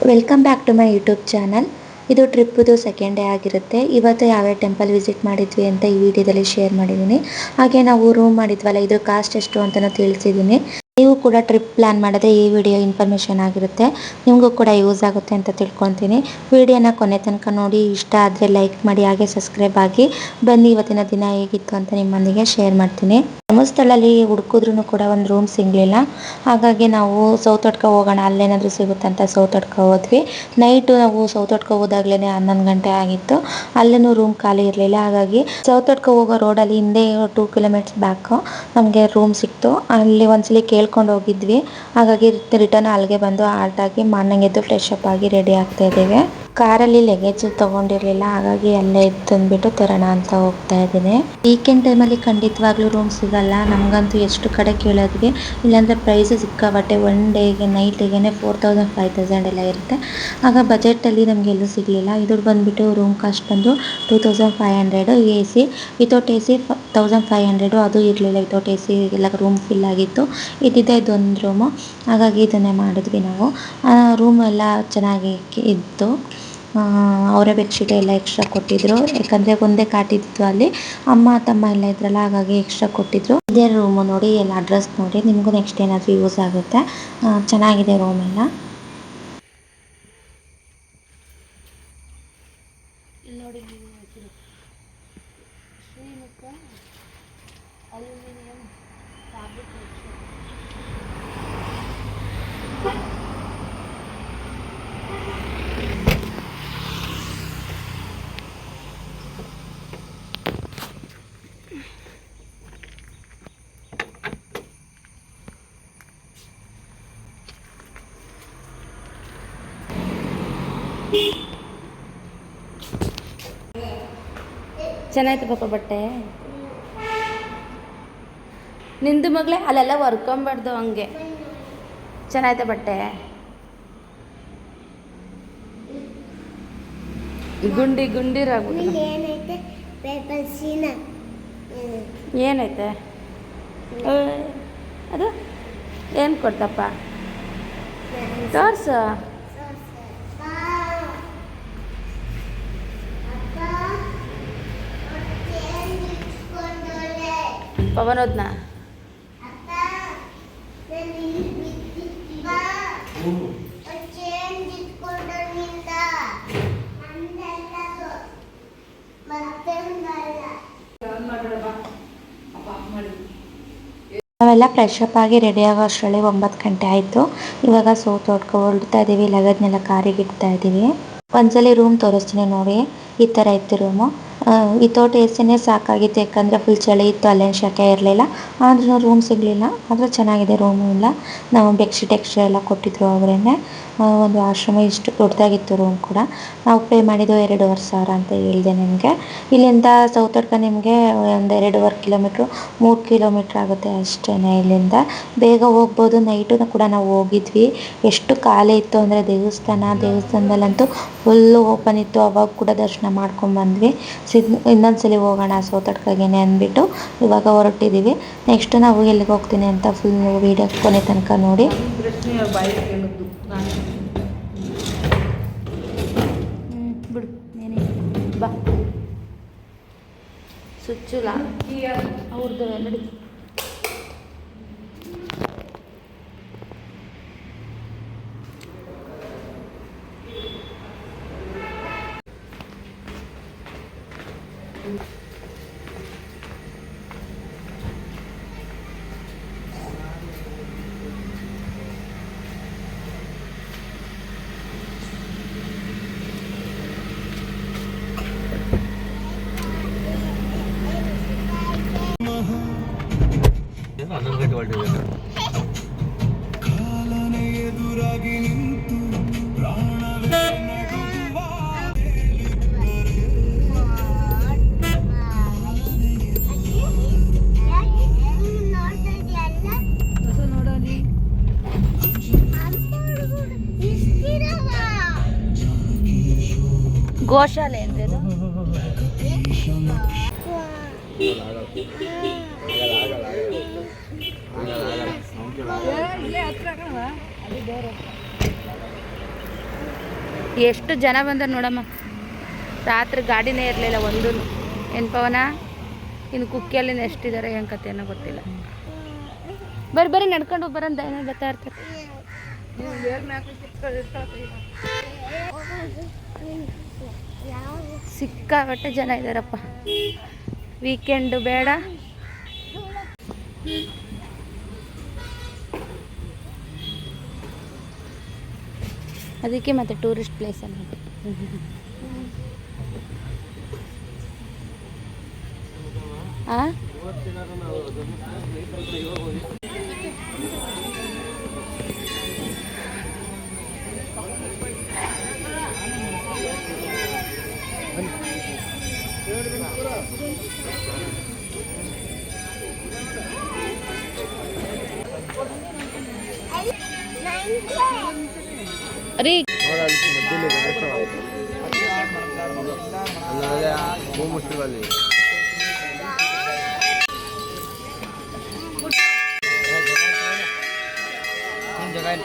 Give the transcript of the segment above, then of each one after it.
Welcome back to my YouTube channel. ಇದು ಟ್ರಿಪ್ಪದು second day ಆಗಿರುತ್ತೆ. ಇವತ್ತು ಯಾವ್ಯಾವ ಟೆಂಪಲ್ ವಿಸಿಟ್ ಮಾಡಿದ್ವಿ ಅಂತ ಈ ವಿಡಿಯೋದಲ್ಲಿ ಶೇರ್ ಮಾಡಿದ್ದೀನಿ. ಹಾಗೆ ನಾವು ರೂಮ್ ಮಾಡಿದ್ವಲ್ಲ, ಇದ್ರ ಕಾಸ್ಟ್ ಎಷ್ಟು ಅಂತಲೂ ತಿಳಿಸಿದ್ದೀನಿ. ನೀವು ಕೂಡ ಟ್ರಿಪ್ ಪ್ಲ್ಯಾನ್ ಮಾಡಿದ್ರೆ ಈ ವಿಡಿಯೋ ಇನ್ಫಾರ್ಮೇಷನ್ ಆಗಿರುತ್ತೆ, ನಿಮಗೂ ಕೂಡ ಯೂಸ್ ಆಗುತ್ತೆ ಅಂತ ತಿಳ್ಕೊತೀನಿ. ವಿಡಿಯೋನ ಕೊನೆ ತನಕ ನೋಡಿ, ಇಷ್ಟ ಆದರೆ ಲೈಕ್ ಮಾಡಿ, ಹಾಗೆ ಸಬ್ಸ್ಕ್ರೈಬ್ ಆಗಿ. ಬನ್ನಿ ಇವತ್ತಿನ ದಿನ ಹೇಗಿತ್ತು ಅಂತ ನಿಮ್ಮೊಂದಿಗೆ ಶೇರ್ ಮಾಡ್ತೀನಿ. ಧರ್ಮಸ್ಥಳದಲ್ಲಿ ಹುಡುಕಿದ್ರೂ ಕೂಡ ಒಂದು ರೂಮ್ ಸಿಗಲಿಲ್ಲ. ಹಾಗಾಗಿ ನಾವು ಸೌತಡ್ಕ ಹೋಗೋಣ, ಅಲ್ಲೇನಾದರೂ ಸಿಗುತ್ತಂತ ಸೌತಡ್ಕ ಹೋದ್ವಿ. ನೈಟು ನಾವು ಸೌತಡ್ಕ ಹೋದಾಗ್ಲೇ 11 ಗಂಟೆ ಆಗಿತ್ತು. ಅಲ್ಲೂ ರೂಮ್ ಖಾಲಿ ಇರಲಿಲ್ಲ. ಹಾಗಾಗಿ ಸೌತಡ್ಕ ಹೋಗೋ ರೋಡಲ್ಲಿ ಹಿಂದೆ 2 ಕಿಲೋಮೀಟರ್ಸ್ ಬ್ಯಾಕು ನಮಗೆ ರೂಮ್ ಸಿಕ್ತು. ಅಲ್ಲಿ ಒಂದ್ಸಲಿ ಕೇಳ್ಕೊಂಡು ಹೋಗಿದ್ವಿ. ಹಾಗಾಗಿ ರಿಟರ್ನ್ ಅಲ್ಲಿಗೆ ಬಂದು ಆಲ್ಟ್ ಆಗಿ ಮಾರ್ನಿಂಗ್ ಎದ್ದು ಫ್ರೆಶ್ ಅಪ್ ಆಗಿ ರೆಡಿ ಆಗ್ತಾ ಇದ್ದೇವೆ. ಕಾರಲ್ಲಿ ಲಗೇಜ್ ತೊಗೊಂಡಿರಲಿಲ್ಲ, ಹಾಗಾಗಿ ಅಲ್ಲೇ ತಂದುಬಿಟ್ಟು ತರೋಣ ಅಂತ ಹೋಗ್ತಾ ಇದ್ದೀನಿ. ವೀಕೆಂಡ್ ಟೈಮಲ್ಲಿ ಖಂಡಿತವಾಗ್ಲೂ ರೂಮ್ ಸಿಗಲ್ಲ. ನಮಗಂತೂ ಎಷ್ಟು ಕಡೆ ಕೇಳಿದ್ವಿ, ಇಲ್ಲಾಂದರೆ ಪ್ರೈಸ್ ಸಿಕ್ಕಾಬಟ್ಟೆ. 1 ಡೇಗೆ ನೈಟಿಗೆ 4000 5000 ಎಲ್ಲ ಇರುತ್ತೆ. ಆಗ ಬಜೆಟಲ್ಲಿ ನಮಗೆ ಎಲ್ಲೂ ಸಿಗಲಿಲ್ಲ. ಇದ್ರ ಬಂದುಬಿಟ್ಟು ರೂಮ್ ಕಾಸ್ಟ್ ಬಂದು 2500. A C without A C 1500. ಅದು ಇರಲಿಲ್ಲ, ವಿತೌಟ್ ಎ ಸಿ ಎಲ್ಲ ರೂಮ್ ಫಿಲ್ ಆಗಿತ್ತು. ಇದ್ದಿದ್ದೇ ಇದೊಂದು ರೂಮು, ಹಾಗಾಗಿ ಇದನ್ನೇ ಮಾಡಿದ್ವಿ ನಾವು. ರೂಮ್ ಎಲ್ಲ ಚೆನ್ನಾಗಿ ಇತ್ತು. ಅವರೇ ಬೆಡ್ಶೀಟ್ ಎಲ್ಲ ಎಕ್ಸ್ಟ್ರಾ ಕೊಟ್ಟಿದ್ರು, ಯಾಕಂದರೆ ಒಂದೇ ಕಾಟಿದ್ದು ಅಲ್ಲಿ. ಅಮ್ಮ ತಮ್ಮ ಎಲ್ಲ ಇದ್ರಲ್ಲ, ಹಾಗಾಗಿ ಎಕ್ಸ್ಟ್ರಾ ಕೊಟ್ಟಿದ್ರು. ಇದೇ ರೂಮು ನೋಡಿ, ಎಲ್ಲ ಅಡ್ರೆಸ್ ನೋಡಿ, ನಿಮಗೂ ನೆಕ್ಸ್ಟ್ ಏನಾದರೂ ಯೂಸ್ ಆಗುತ್ತೆ. ಚೆನ್ನಾಗಿದೆ ರೂಮ್ ಎಲ್ಲ. ನೋಡಿ ಶ್ರೀಮುಖ ಅಲ್ಯೂಮಿನಿಯಂ ಫ್ಯಾಬ್ರಿಕ್. ಚೆನ್ನಾಯ್ತು ಪಾಪ ಬಟ್ಟೆ. ನಿಂದು ಮಗಳೇ ಅಲ್ಲೆಲ್ಲ ವರ್ಕೊಂಬಾರ್ದು, ಹಂಗೆ ಚೆನ್ನಾಯ್ತು ಬಟ್ಟೆ. ಗುಂಡಿ ಗುಂಡಿರಾಗ್ಬಿಟ್ಟು ಏನೈತೆ ಅದು? ಏನು ಕೊಡ್ತಪ್ಪ ತೋರ್ಸು. ಪವನೋದ್ನ ನಾವೆಲ್ಲ ಫ್ರೆಶ್ ಅಪ್ ಆಗಿ ರೆಡಿ ಆಗೋ ಅಷ್ಟರಲ್ಲಿ 9 ಗಂಟೆ ಆಯಿತು. ಇವಾಗ ಸೌತಡ್ಕ ಹೊರಡ್ತಾ ಇದ್ದೀವಿ. ಲಗೇಜ್ನೆಲ್ಲ ಕಾರಿಗೆ ಇಡ್ತಾ ಇದ್ದೀವಿ. ಒಂದ್ಸಲಿ ರೂಮ್ ತೋರಿಸ್ತೀನಿ ನೋಡಿ, ಈ ಥರ ಇತ್ತು ರೂಮು. ವಿತೌಟ್ ಎ ಸಿನೇ ಸಾಕಾಗಿತ್ತು, ಯಾಕಂದರೆ ಫುಲ್ ಚಳಿ ಇತ್ತು, ಅಲ್ಲೇನು ಶೆಕೆ ಇರಲಿಲ್ಲ. ಆದ್ರೂ ರೂಮ್ ಸಿಗಲಿಲ್ಲ. ಆದರೆ ಚೆನ್ನಾಗಿದೆ ರೂಮು ಎಲ್ಲ. ನಾವು ಬೆಡ್ಶೀಟ್ ಎಕ್ಸ್ಟ್ರಾ ಎಲ್ಲ ಕೊಟ್ಟಿದ್ರು ಅವರೇ. ಒಂದು ಆಶ್ರಮ ಇಷ್ಟು ದೊಡ್ಡದಾಗಿತ್ತು ರೂಮ್ ಕೂಡ. ನಾವು ಪೇ ಮಾಡಿದ್ದು 2500 ಅಂತ ಹೇಳಿದೆ ನಿಮಗೆ. ಇಲ್ಲಿಂದ ಸೌತಡ್ಕ ನಿಮಗೆ ಒಂದು 2.5 ಕಿಲೋಮೀಟ್ರು 3 ಕಿಲೋಮೀಟ್ರ್ ಆಗುತ್ತೆ ಅಷ್ಟೇ ಇಲ್ಲಿಂದ. ಬೇಗ ಹೋಗ್ಬೋದು. ನೈಟು ಕೂಡ ನಾವು ಹೋಗಿದ್ವಿ. ಎಷ್ಟು ಖಾಲಿ ಇತ್ತು ಅಂದರೆ ದೇವಸ್ಥಾನದಲ್ಲಂತೂ ಫುಲ್ಲು ಓಪನ್ ಇತ್ತು. ಅವಾಗ ಕೂಡ ದರ್ಶನ ಮಾಡ್ಕೊಂಡ್ಬಂದ್ವಿ. ಇನ್ನೊಂದ್ಸಲಿ ಹೋಗೋಣ ಸೌತಡ್ಕಗೇನೆ ಅಂದ್ಬಿಟ್ಟು ಇವಾಗ ಹೊರಟಿದ್ದೀವಿ. ನೆಕ್ಸ್ಟ್ ನಾವು ಎಲ್ಲಿಗೆ ಹೋಗ್ತೀನಿ ಅಂತ ಫುಲ್ ವೀಡಿಯೋ ಕೊನೆ ತನಕ ನೋಡಿ. ಬಿಡು ಏನೇ ಬಾ ಸುಚ್ಚುಲ ಅವ್ರದ್ದು ನಡಿ. ಗೋಶಾಲೆ ಅಂದೇನು? ಇಲ್ಲೇ ಹತ್ರ ಅದು ಬೇರೆ ಎಷ್ಟು ಜನ ಬಂದರು ನೋಡಮ್ಮ. ರಾತ್ರಿ ಗಾಡಿನೇ ಇರಲಿಲ್ಲ ಒಂದು. ಏನು ಪವನ, ಇನ್ನು ಕುಕ್ಕಿಯಲ್ಲಿ ಎಷ್ಟಿದ್ದಾರೆ ಏನು ಕತೆ ಏನೋ ಗೊತ್ತಿಲ್ಲ. ಬರ್ರಿ ನಡ್ಕೊಂಡು ಬರೋಂತ ಏನೋ ಬರ್ತಾ ಇರ್ತಾರೆ. ಸಿಕ್ಕಾಪಟ್ಟೆ ಜನ ಇದ್ದಾರಪ್ಪ. ವೀಕೆಂಡು ಬೇಡ. ಅದಕ್ಕೆ ಮತ್ತೆ ಟೂರಿಸ್ಟ್ ಪ್ಲೇಸ್ ಅನ್ನೋದು. अरे मुश्किल वाली जगह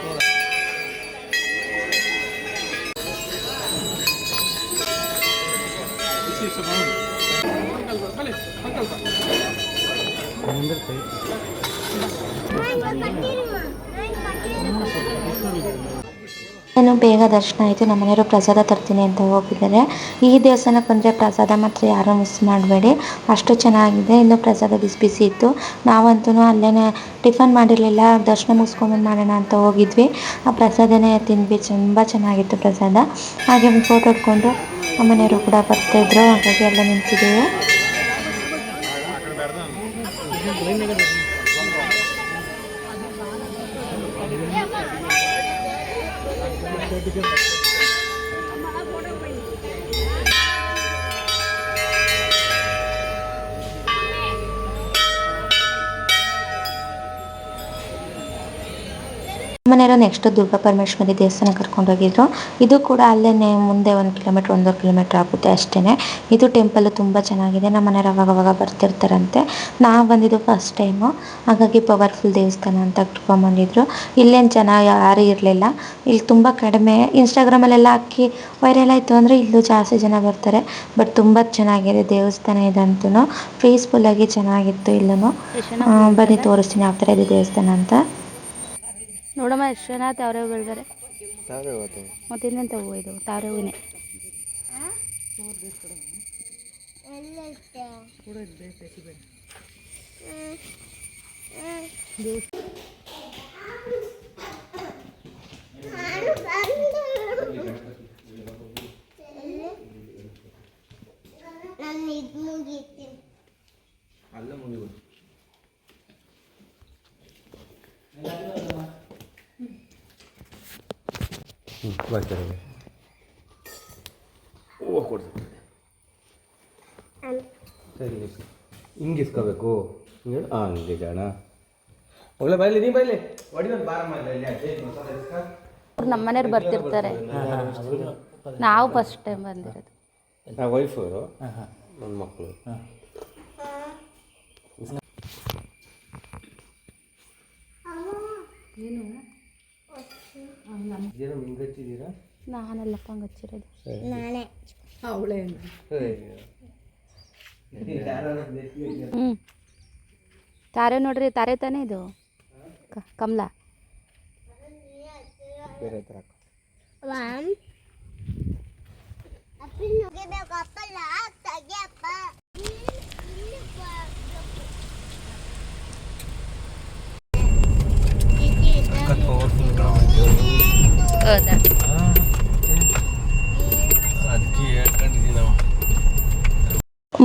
ಏನು ಬೇಗ ದರ್ಶನ ಆಯಿತು. ನಮ್ಮ ಮನೆಯವರು ಪ್ರಸಾದ ತರ್ತೀನಿ ಅಂತ ಹೋಗಿದ್ದಾರೆ. ಈ ದೇವಸ್ಥಾನಕ್ಕೆ ಬಂದರೆ ಪ್ರಸಾದ ಮಾತ್ರ ಯಾರೂ ಮಿಸ್ ಮಾಡಬೇಡಿ, ಅಷ್ಟು ಚೆನ್ನಾಗಿದೆ. ಇನ್ನು ಪ್ರಸಾದ ಬಿಸಿ ಬಿಸಿ ಇತ್ತು. ನಾವಂತೂ ಅಲ್ಲೇ ಟಿಫನ್ ಮಾಡಿರಲಿಲ್ಲ, ದರ್ಶನ ಮುಗಿಸ್ಕೊಂಬಂದು ಮಾಡೋಣ ಅಂತ ಹೋಗಿದ್ವಿ. ಆ ಪ್ರಸಾದನೇ ತಿಂದ್ವಿ, ತುಂಬ ಚೆನ್ನಾಗಿತ್ತು ಪ್ರಸಾದ. ಹಾಗೆ ಒಂದು ಫೋಟೋ ಇಟ್ಕೊಂಡು ನಮ್ಮ ಮನೆಯವರು ಕೂಡ ಬರ್ತಾಯಿದ್ರು, ಹಾಗಾಗಿ ಎಲ್ಲ ನಿಂತಿದ್ದೆವು. ಮನೆಯವರು ನೆಕ್ಸ್ಟ್ ದುರ್ಗಾ ಪರಮೇಶ್ವರಿ ದೇವಸ್ಥಾನ ಕರ್ಕೊಂಡೋಗಿದ್ರು. ಇದು ಕೂಡ ಅಲ್ಲೇ ಮುಂದೆ 1 ಕಿಲೋಮೀಟ್ರ್ 1.5 ಕಿಲೋಮೀಟ್ರ್ ಆಗುತ್ತೆ ಅಷ್ಟೇ. ಇದು ಟೆಂಪಲ್ ತುಂಬ ಚೆನ್ನಾಗಿದೆ. ನಮ್ಮ ಮನೆಯವರು ಅವಾಗವಾಗ ಬರ್ತಿರ್ತಾರಂತೆ. ನಾವು ಬಂದಿದ್ದು ಫಸ್ಟ್ ಟೈಮು, ಹಾಗಾಗಿ ಪವರ್ಫುಲ್ ದೇವಸ್ಥಾನ ಅಂತ ಕರ್ಕೊಂಬಂದಿದ್ರು. ಇಲ್ಲೇನು ಜನ ಯಾರೂ ಇರಲಿಲ್ಲ, ಇಲ್ಲಿ ತುಂಬ ಕಡಿಮೆ. ಇನ್ಸ್ಟಾಗ್ರಾಮಲ್ಲೆಲ್ಲ ಹಾಕಿ ವೈರಲ್ ಆಯಿತು ಅಂದರೆ ಇಲ್ಲೂ ಜಾಸ್ತಿ ಜನ ಬರ್ತಾರೆ. ಬಟ್ ತುಂಬ ಚೆನ್ನಾಗಿದೆ ದೇವಸ್ಥಾನ ಇದಂತೂ, ಪೀಸ್ಫುಲ್ಲಾಗಿ ಚೆನ್ನಾಗಿತ್ತು. ಇಲ್ಲೂ ಬನ್ನಿ ತೋರಿಸ್ತೀನಿ ಯಾವ ಥರ ಇದೆ ದೇವಸ್ಥಾನ ಅಂತ. ನೋಡಮ್ಮ ಎಷ್ಟು ಜನ ತಾವ್ರೆ ಬೆಳೆದಾರೆ. ಮತ್ತೆ ಇನ್ನೆಂತ ಹೂವು ಇದು? ತಾವ್ರೆ ಹೂವಿನೇ. ಬರ್ತಾರೆ ಹೂವು ಕೊಡ್ತಾರೆ. ಸರಿ ಹಿಂಗೆ ಇಸ್ಕೋಬೇಕು. ಹಿಂಗೆ ಹಂಗೆ ಜಾಣ ಒಳ್ಳೆ ಬೈಲಿ ನೀ ಬೈಲಿ ಒಡಿದೊಂದು ಬಾರ ನಮ್ಮ ಮನೆಯವ್ರು ಬರ್ತಿರ್ತಾರೆ. ನಾವು ಫಸ್ಟ್ ಟೈಮ್ ಬಂದಿರೋದು. ನಾ ವೈಫ್ ಅವರು, ನನ್ನ ಮಕ್ಕಳು. ಏನು ಹಿಂಗೆ ಹಚ್ಚಿದ್ದೀರಾ? ನಾನಲ್ಲಪ್ಪ ಹಂಗೆ ಹಚ್ಚಿರೋದು. ನಾನೇ ಅವಳೇ. ತಾರೆ ನೋಡ್ರಿ, ತಾರೆ ತಾನೇ ಇದು ಕಮಲ. ಬೇರೆ ಥರ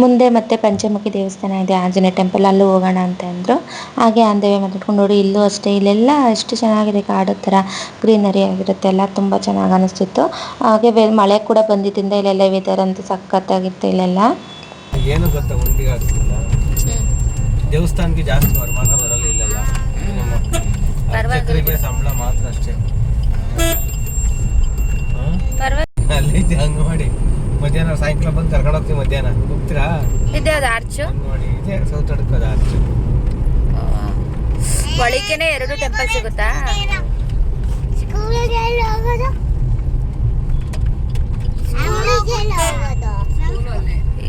ಮುಂದೆ ಮತ್ತೆ ಪಂಚಮುಖಿ ದೇವಸ್ಥಾನ ಇದೆ, ಆಂಜನೇಯ ಟೆಂಪಲ್, ಅಲ್ಲೂ ಹೋಗೋಣ ಅಂತ ಅಂದರು. ಹಾಗೆ ಆಂದೇವೆ ಮಾತಾಡ್ಕೊಂಡು ನೋಡಿ. ಇಲ್ಲೂ ಅಷ್ಟೇ, ಇಲ್ಲೆಲ್ಲ ಎಷ್ಟು ಚೆನ್ನಾಗಿದೆ, ಕಾಡು ಥರ ಗ್ರೀನರಿ ಆಗಿರುತ್ತೆ, ಎಲ್ಲ ತುಂಬ ಚೆನ್ನಾಗಿ ಅನಿಸ್ತಿತ್ತು. ಹಾಗೆ ಮಳೆ ಕೂಡ ಬಂದಿದ್ದರಿಂದ ಇಲ್ಲೆಲ್ಲ ವೆದರ್ ಅಂತ ಸಖತ್ತಾಗಿತ್ತು ಇಲ್ಲೆಲ್ಲ. ಏನು ಗೊತ್ತಾ, ಉಂಡಿಗೆ ಆಗ್ತಿಲ್ಲ ದೇವಸ್ಥಾನಕ್ಕೆ ಜಾಸ್ತಿ ವರಮಾನ ಬರಲ್ಲ ಇಲ್ಲೆಲ್ಲ. ಅರ್ಚಕರಿಗೆ ಸಂಬಳ ಮಾತ್ರ ಅಷ್ಟೇ. ಅಲ್ಲಿ ಹಂಗೆ ಮಾಡಿ ಮಧ್ಯಾಹ್ನ ಸಾಯಂಕಾಲ ಬಂದು ಕರ್ಕೊಂಡು ಹೋಗ್ತೀವಿ. ಮಧ್ಯಾಹ್ನ ಹೋಗ್ತೀರಾ? ಇದೆ ಅದು ಆರ್ಚು ನೋಡಿ, ಇದೆ ಸೌತಡ್ಕದ ಆರ್ಚು. ಒಳಗೇನೆ 2 ಟೆಂಪಲ್ ಸಿಗುತ್ತಾ?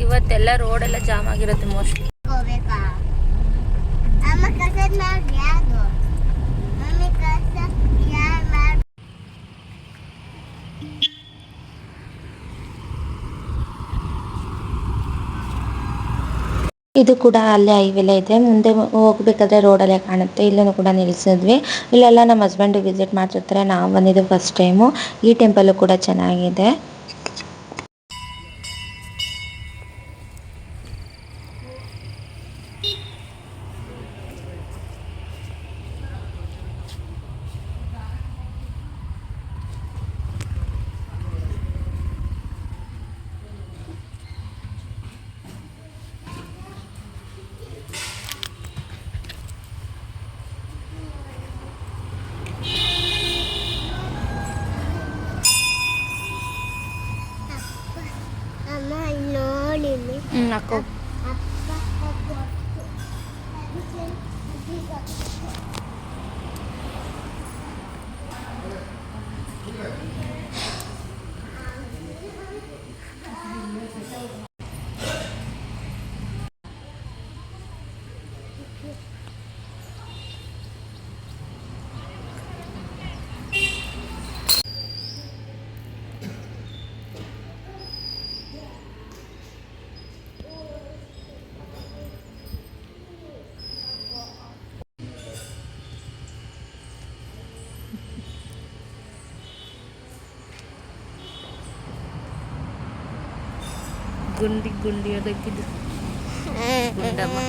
ಇವತ್ತೆಲ್ಲ ರೋಡೆಲ್ಲ ಜಾಮ್ ಆಗಿರುತ್ತೆ ಮೋಸ್ಟ್ಲಿ. ಇದು ಕೂಡ ಅಲ್ಲೇ ಹೈವೇಲೆ ಇದೆ, ಮುಂದೆ ಹೋಗ್ಬೇಕಾದ್ರೆ ರೋಡಲ್ಲೇ ಕಾಣುತ್ತೆ. ಇಲ್ಲೂ ಕೂಡ ನಿಲ್ಸಿದ್ವಿ. ಇಲ್ಲೆಲ್ಲ ನಮ್ಮ ಹಸ್ಬೆಂಡ್ ವಿಸಿಟ್ ಮಾಡ್ತಿರ್ತಾರೆ, ನಾವು ಬಂದಿದ್ದು ಫಸ್ಟ್ ಟೈಮು. ಈ ಟೆಂಪಲ್ ಕೂಡ ಚೆನ್ನಾಗಿದೆ. ಹಾಕೋ. ಗುಂಡಿ ಅದಕ್ಕಿದ್ದು ಗುಂಡಮ್ಮ.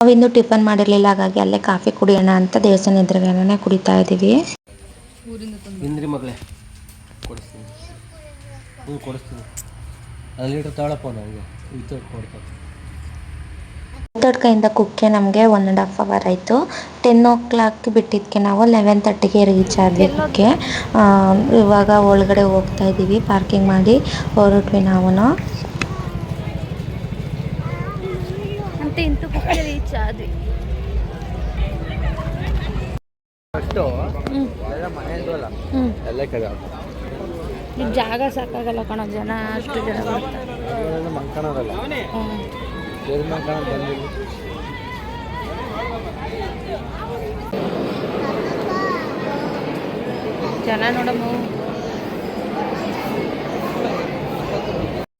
ನಾವಿನ್ನೂ ಟಿಫನ್ ಮಾಡಿರಲಿಲ್ಲ, ಹಾಗಾಗಿ ಅಲ್ಲೇ ಕಾಫಿ ಕುಡಿಯೋಣ ಅಂತ ದೇವಸ್ಥಾನ ಎದುರುಗಡೆ ಕುಡಿತಾ ಇದ್ದೀವಿ. ಇಂದ್ರಿ ಮಗಳೇ ಕೊಡಿಸ್ತೀನಿ, ಕೊಡಿಸ್ತೀನಿ. ಅಲ್ಲಿ ಲೀಟ್ರ್ ತಾಳಪ್ಪ, ನನಗೆ ಇದು ಕೊಡ್ತಾರೆ. ಕೈಯಿಂದ ಕುಕ್ಕೆ ನಮಗೆ 1.5 hour ಆಯಿತು. 10 o'clock ಬಿಟ್ಟಿದ್ದಕ್ಕೆ ನಾವು 11:30ಗೆ ರೀಚ್ ಆದ್ವಿ ಕುಕ್ಕೆ. ಇವಾಗ ಒಳಗಡೆ ಹೋಗ್ತಾ ಇದ್ದೀವಿ, ಪಾರ್ಕಿಂಗ್ ಮಾಡಿ ಹೊರಟ್ವಿ ನಾವು. ಅಂತ ಇಂತೂ ಕುಕ್ಕೆ ರೀಚ್ ಆದ್ವಿ. ಈಗ ಜಾಗ ಸಾಕಾಗಲ್ಲ ಕಣೋ, ಜನ ಅಷ್ಟು ಜನ ಬರ್ತಾರೆ. ಜನ ನೋಡಮ್ಮ.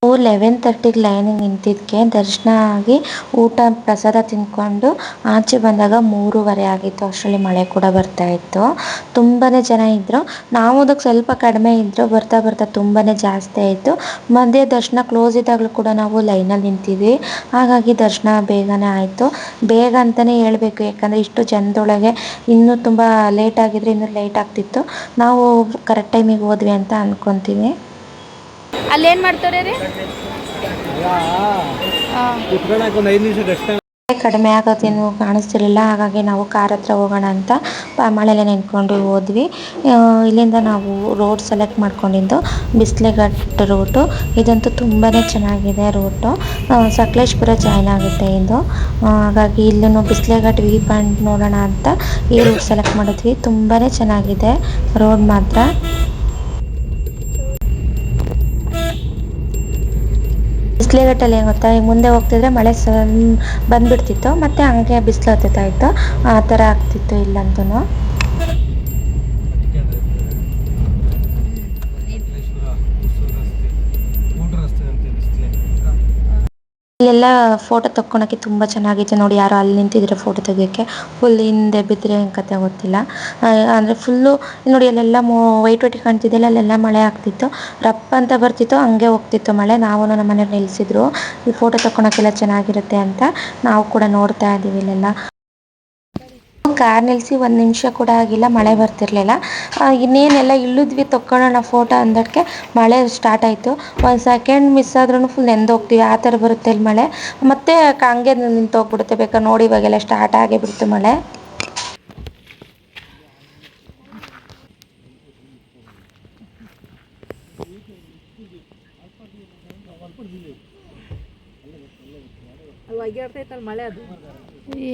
11:30ಗೆ ಲೈನಿಗೆ ನಿಂತಿದ್ದಕ್ಕೆ ದರ್ಶನ ಆಗಿ ಊಟ ಪ್ರಸಾದ ತಿಂದ್ಕೊಂಡು ಆಚೆ ಬಂದಾಗ 3:30 ಆಗಿತ್ತು. ಅಷ್ಟರಲ್ಲಿ ಮಳೆ ಕೂಡ ಬರ್ತಾ ಇತ್ತು. ತುಂಬಾ ಜನ ಇದ್ದರು. ನಾವು ಅದಕ್ಕೆ ಸ್ವಲ್ಪ ಕಡಿಮೆ ಇದ್ದರು, ಬರ್ತಾ ಬರ್ತಾ ತುಂಬಾ ಜಾಸ್ತಿ ಆಯಿತು. ಮಧ್ಯೆ ದರ್ಶನ ಕ್ಲೋಸ್ ಇದ್ದಾಗಲೂ ಕೂಡ ನಾವು ಲೈನಲ್ಲಿ ನಿಂತಿದ್ವಿ, ಹಾಗಾಗಿ ದರ್ಶನ ಬೇಗನೆ ಆಯಿತು. ಬೇಗ ಅಂತಲೇ ಹೇಳಬೇಕು, ಯಾಕಂದರೆ ಇಷ್ಟು ಜನದೊಳಗೆ ಇನ್ನೂ ತುಂಬ ಲೇಟ್ ಆಗಿದ್ರೆ ಇನ್ನೂ ಲೇಟ್ ಆಗ್ತಿತ್ತು. ನಾವು ಕರೆಕ್ಟ್ ಟೈಮಿಗೆ ಹೋದ್ವಿ ಅಂತ ಅಂದ್ಕೊತೀನಿ. ಅಲ್ಲೇನು ಮಾಡ್ತಾರೆ ರೀ? ಕಡಿಮೆ ಆಗೋದೇನು ಕಾಣಿಸ್ತಿರ್ಲಿಲ್ಲ, ಹಾಗಾಗಿ ನಾವು ಕಾರ್ ಹತ್ರ ಹೋಗೋಣ ಅಂತ ಮಳೆಯಲ್ಲೇ ನಿಂತ್ಕೊಂಡು ಹೋದ್ವಿ. ಇಲ್ಲಿಂದ ನಾವು ರೋಡ್ ಸೆಲೆಕ್ಟ್ ಮಾಡ್ಕೊಂಡಿದ್ದು ಬಿಸ್ಲೆಘಾಟ್ ರೂಟು. ಇದಂತೂ ತುಂಬಾ ಚೆನ್ನಾಗಿದೆ ರೂಟು. ಸಕಲೇಶ್ಪುರ ಜಾಯ್ನ್ ಆಗುತ್ತೆ ಇದು, ಹಾಗಾಗಿ ಇಲ್ಲೂ ಬಿಸ್ಲೆಘಾಟ್ ವ್ಯೂ ಪಾಯಿಂಟ್ ನೋಡೋಣ ಅಂತ ಈ ರೂಟ್ ಸೆಲೆಕ್ಟ್ ಮಾಡಿದ್ವಿ. ತುಂಬಾ ಚೆನ್ನಾಗಿದೆ ರೋಡ್ ಮಾತ್ರ. ಬಿಸ್ಲೆಘಾಟಲ್ಲಿ ಏನು ಗೊತ್ತಾ, ಈಗ ಮುಂದೆ ಹೋಗ್ತಿದ್ರೆ ಮಳೆ ಬಂದುಬಿಡ್ತಿತ್ತು, ಮತ್ತು ಹಂಗೆ ಬಿಸಿಲು ಹತ್ತುತ್ತಾ ಇತ್ತು, ಆ ಥರ ಆಗ್ತಿತ್ತು ಇಲ್ಲಂತೂ. ಇಲ್ಲೆಲ್ಲ ಫೋಟೋ ತಕ್ಕೊಳಕ್ಕೆ ತುಂಬ ಚೆನ್ನಾಗಿತ್ತು ನೋಡಿ. ಯಾರೋ ಅಲ್ಲಿ ನಿಂತಿದ್ರೆ ಫೋಟೋ ತೆಗಿಯೋಕ್ಕೆ, ಫುಲ್ ಹಿಂದೆ ಬಿದ್ದರೆ ಏನು ಕತೆ ಗೊತ್ತಿಲ್ಲ. ಅಂದರೆ ಫುಲ್ಲು ನೋಡಿ ಅಲ್ಲೆಲ್ಲ ವೈಟ್ ಕಾಣ್ತಿದ್ದೆಲ್ಲ, ಅಲ್ಲೆಲ್ಲ ಮಳೆ ಆಗ್ತಿತ್ತು. ರಪ್ಪ ಅಂತ ಬರ್ತಿತ್ತು, ಹಂಗೆ ಹೋಗ್ತಿತ್ತು ಮಳೆ. ನಾವು ನಮ್ಮ ಮನೆಯವ್ರು ನಿಲ್ಲಿಸಿದ್ರು ಈ ಫೋಟೋ ತಕ್ಕೊಳಕ್ಕೆಲ್ಲ ಚೆನ್ನಾಗಿರುತ್ತೆ ಅಂತ. ನಾವು ಕೂಡ ನೋಡ್ತಾ ಇದ್ದೀವಿ ಇಲ್ಲೆಲ್ಲ. ಕಾರ್ ನಿಲ್ಲಿಸಿ 1 ನಿಮಿಷ ಕೂಡ ಆಗಿಲ್ಲ, ಮಳೆ ಬರ್ತಿರ್ಲಿಲ್ಲ. ಇನ್ನೇನೆಲ್ಲ ಇಳಿದ್ವಿ ತಕ್ಕೊಳ್ಳೋಣ ಫೋಟೋ ಅಂದಕ್ಕೆ ಮಳೆ ಸ್ಟಾರ್ಟ್ ಆಯಿತು. 1 ಸೆಕೆಂಡ್ ಮಿಸ್ ಆದ್ರೂ ಫುಲ್ ನೆಂದೋಗ್ತೀವಿ, ಆ ಥರ ಬರುತ್ತೆ ಇಲ್ಲಿ ಮಳೆ. ಮತ್ತೆ ಹಂಗೆ ನಿಂತೋಗ್ಬಿಡುತ್ತೆ. ಬೇಕಾದ್ರೆ ನೋಡಿ ಇವಾಗೆಲ್ಲ ಸ್ಟಾರ್ಟ್ ಆಗೇ ಬಿಡ್ತು ಮಳೆ.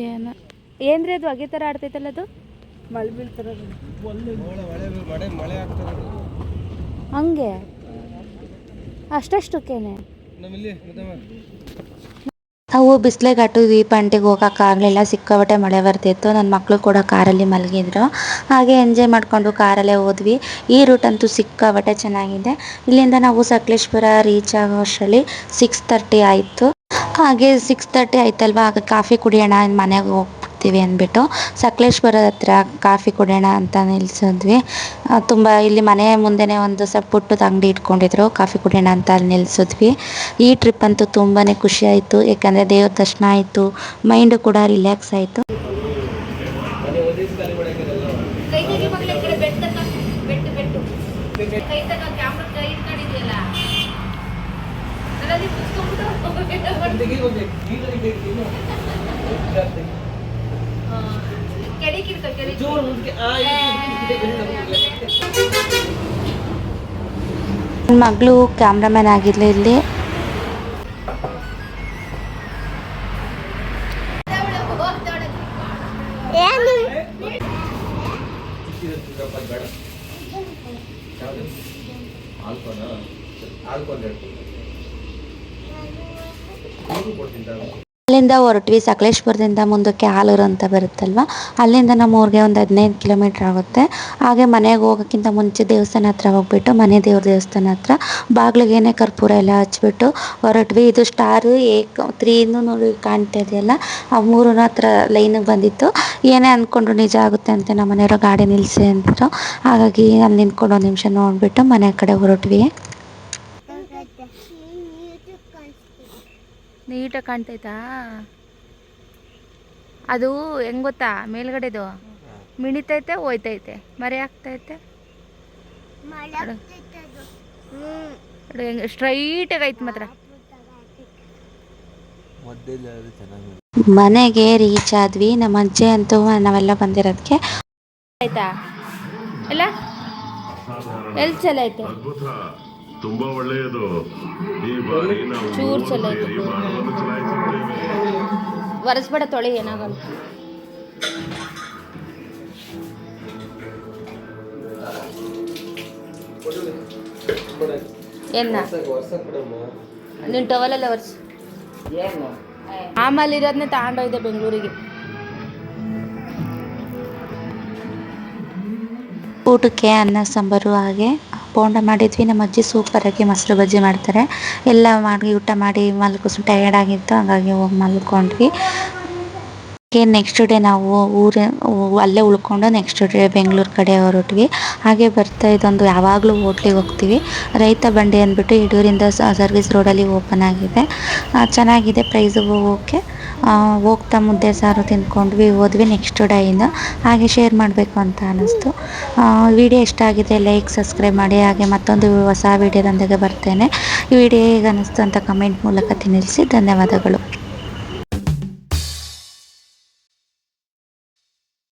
ಏನು ಏನ್ರಿ ಅದು ಹೊಗೆ ಥರ ಆಡ್ತೈತಲ್ಲ ಅದು? ಮಳೆ ಬೀಳ್ತಿರೋದು ಮಳೆ ಮಳೆ ಆಗ್ತದೆ ಹಂಗೆ ಅಷ್ಟಷ್ಟಕ್ಕೇನೆ ನಮ್ಮಲ್ಲಿ ನಾವು ಬಿಸಿಲೆಗಾಟು ವಿ ಪಾಯಿಂಟಿಗೆ ಹೋಗೋಕ್ಕಾಗಲಿಲ್ಲ, ಸಿಕ್ಕಾಪಟ್ಟೆ ಮಳೆ ಬರ್ತಿತ್ತು. ನನ್ನ ಮಕ್ಕಳು ಕೂಡ ಕಾರಲ್ಲಿ ಮಲಗಿದ್ರು. ಹಾಗೆ ಎಂಜಾಯ್ ಮಾಡಿಕೊಂಡು ಕಾರಲ್ಲೇ ಹೋದ್ವಿ. ಈ ರೂಟ್ ಅಂತೂ ಸಿಕ್ಕಾಪಟ್ಟೆ ಚೆನ್ನಾಗಿದೆ. ಇಲ್ಲಿಂದ ನಾವು ಸಕಲೇಶ್ಪುರ ರೀಚ್ ಆಗೋ ಅಷ್ಟರಲ್ಲಿ 6:30 ಆಯಿತು. ಹಾಗೆ 6:30 ಆಯ್ತಲ್ವ, ಆಗ ಕಾಫಿ ಕುಡಿಯೋಣ, ಮನೆಗೆ ಹೋಗ್ಬಿಡ್ತೀವಿ ಅಂದ್ಬಿಟ್ಟು ಸಕಲೇಶ್ಪುರದ ಹತ್ರ ಕಾಫಿ ಕುಡಿಯೋಣ ಅಂತ ನಿಲ್ಸಿದ್ವಿ. ತುಂಬ ಇಲ್ಲಿ ಮನೆ ಮುಂದೆನೇ ಒಂದು ಸ್ವಲ್ಪ ಪುಟ್ಟದ ಅಂಗಡಿ ಇಟ್ಕೊಂಡಿದ್ರು, ಕಾಫಿ ಕುಡಿಯೋಣ ಅಂತ ಅಲ್ಲಿ ನಿಲ್ಸಿದ್ವಿ. ಈ ಟ್ರಿಪ್ ಅಂತೂ ತುಂಬಾ ಖುಷಿ ಆಯಿತು, ಯಾಕಂದರೆ ದೇವ್ರ ದರ್ಶನ ಆಯಿತು, ಮೈಂಡು ಕೂಡ ರಿಲ್ಯಾಕ್ಸ್ ಆಯಿತು. ನನ್ನ ಮಗಳು ಕ್ಯಾಮ್ರಾಮ್ಯಾನ್ ಆಗಿದ್ಲು ಇಲ್ಲಿ. ಅಲ್ಲಿಂದ ಹೊರಟ್ವಿ. ಸಕಲೇಶ್ಪುರದಿಂದ ಮುಂದಕ್ಕೆ ಆಲೂರು ಅಂತ ಬರುತ್ತಲ್ವ, ಅಲ್ಲಿಂದ ನಮ್ಮ ಊರಿಗೆ ಒಂದು 15 ಕಿಲೋಮೀಟ್ರ್ ಆಗುತ್ತೆ. ಹಾಗೆ ಮನೆಗೆ ಹೋಗೋಕ್ಕಿಂತ ಮುಂಚೆ ದೇವಸ್ಥಾನ ಹತ್ರ ಹೋಗ್ಬಿಟ್ಟು ಮನೆ ದೇವ್ರ ದೇವಸ್ಥಾನ ಹತ್ರ ಬಾಗಿಲಿಗೇನೆ ಕರ್ಪೂರ ಎಲ್ಲ ಹಚ್ಬಿಟ್ಟು ಹೊರಟ್ವಿ. ಇದು ಸ್ಟಾರು 3 ಕಾಣ್ತಾ ಇದೆಯಲ್ಲ, ಆ 3 ಹತ್ರ ಲೈನಿಗೆ ಬಂದಿತ್ತು. ಏನೇ ಅಂದ್ಕೊಂಡ್ರು ನಿಜ ಆಗುತ್ತೆ ಅಂತ ನಮ್ಮ ಮನೆಯವರು ಗಾಡಿ ನಿಲ್ಲಿಸಿ ಅಂದರು. ಹಾಗಾಗಿ ಅಲ್ಲಿ ನಿಂತ್ಕೊಂಡು 1 ನಿಮಿಷ ನೋಡಿಬಿಟ್ಟು ಮನೆ ಕಡೆ ಹೊರಟ್ವಿ. ನೀಟಾಗಿ ಕಾಣ್ತೈತಾ? ಅದು ಹೆಂಗೆ ಗೊತ್ತಾ, ಮೇಲ್ಗಡೆದು ಮಿಣಿತೈತೆ ಹೋಯ್ತೈತೆ, ಮರೆ ಆಗ್ತೈತೆ. ಹೆಂಗೆ ಸ್ಟ್ರೈಟಾಗಿ ಐತೆ ಮಾತ್ರ. ಮನೆಗೆ ರೀಚ್ ಆದ್ವಿ. ನಮ್ಮ ಅಜ್ಜಿ ಅಂತೂ ನಾವೆಲ್ಲ ಬಂದಿರೋದಕ್ಕೆ ಆಯ್ತಾ ಎಲ್ಲ ಎಲ್ಲಿ ಚಲ ಐತೆ, ತುಂಬಾ ಒಳ್ಳೆಯದು. ಈ ಬಾರಿ ನಾವು ಚೂರು ಚಲ ಐತೆ, ವಿಮಾನವನ್ನು ಚಲಾಯಿಸುತ್ತೇವೆ. ಒರೆಸ್ಬೇಡ, ತೊಳೆ ಏನಾಗಲ್ಲ. ಏನ ನಿನ್ನ ಟವಲೆಲ್ಲ ಒರೆಸು. ಆಮೇಲೆ ಇರೋದನ್ನೇ ತಗೊಂಡೋಯ್ದೆ ಬೆಂಗಳೂರಿಗೆ. ಊಟಕ್ಕೆ ಅನ್ನ ಸಾಂಬಾರು ಹಾಗೆ ಬೋಂಡ ಮಾಡಿದ್ವಿ. ನಮ್ಮ ಅಜ್ಜಿ ಸೂಪರಾಗಿ ಮೊಸರು ಬಜ್ಜಿ ಮಾಡ್ತಾರೆ. ಎಲ್ಲ ಮಾಡಿ ಊಟ ಮಾಡಿ ಟಯರ್ಡ್ ಆಗಿತ್ತು, ಹಾಗಾಗಿ ಹೋಗಿ ಮಲ್ಕೊಂಡ್ವಿ. ನೆಕ್ಸ್ಟ್ ಡೇ ನಾವು ಅಲ್ಲೇ ಉಳ್ಕೊಂಡು ನೆಕ್ಸ್ಟ್ ಡೇ ಬೆಂಗಳೂರು ಕಡೆ ಹೊರಟ್ವಿ. ಹಾಗೆ ಬರ್ತಾ ಇದೊಂದು ಯಾವಾಗಲೂ ಹೋಟ್ಲಿಗೆ ಹೋಗ್ತೀವಿ, ರೈತ ಬಂಡಿ ಅಂದ್ಬಿಟ್ಟು ಯಡೂರಿಂದ ಸರ್ವಿಸ್ ರೋಡಲ್ಲಿ ಓಪನ್ ಆಗಿದೆ. ಚೆನ್ನಾಗಿದೆ, ಪ್ರೈಸು ಓಕೆ. ಹೋಗ್ತಾ ಮುದ್ದೆ ಸಾರು ತಿಂದ್ಕೊಂಡ್ವಿ, ಹೋದ್ವಿ ನೆಕ್ಸ್ಟ್ ಡೇಯಿಂದ. ಹಾಗೆ ಶೇರ್ ಮಾಡಬೇಕು ಅಂತ ಅನ್ನಿಸ್ತು. ವಿಡಿಯೋ ಇಷ್ಟ ಆಗಿದೆ ಲೈಕ್ ಸಬ್ಸ್ಕ್ರೈಬ್ ಮಾಡಿ. ಹಾಗೆ ಮತ್ತೊಂದು ಹೊಸ ವಿಡಿಯೋದೊಂದಿಗೆ ಬರ್ತೇನೆ. ಈ ವಿಡಿಯೋ ಹೇಗೆ ಅನ್ನಿಸ್ತು ಅಂತ ಕಮೆಂಟ್ ಮೂಲಕ ತಿಳಿಸಿ. ಧನ್ಯವಾದಗಳು.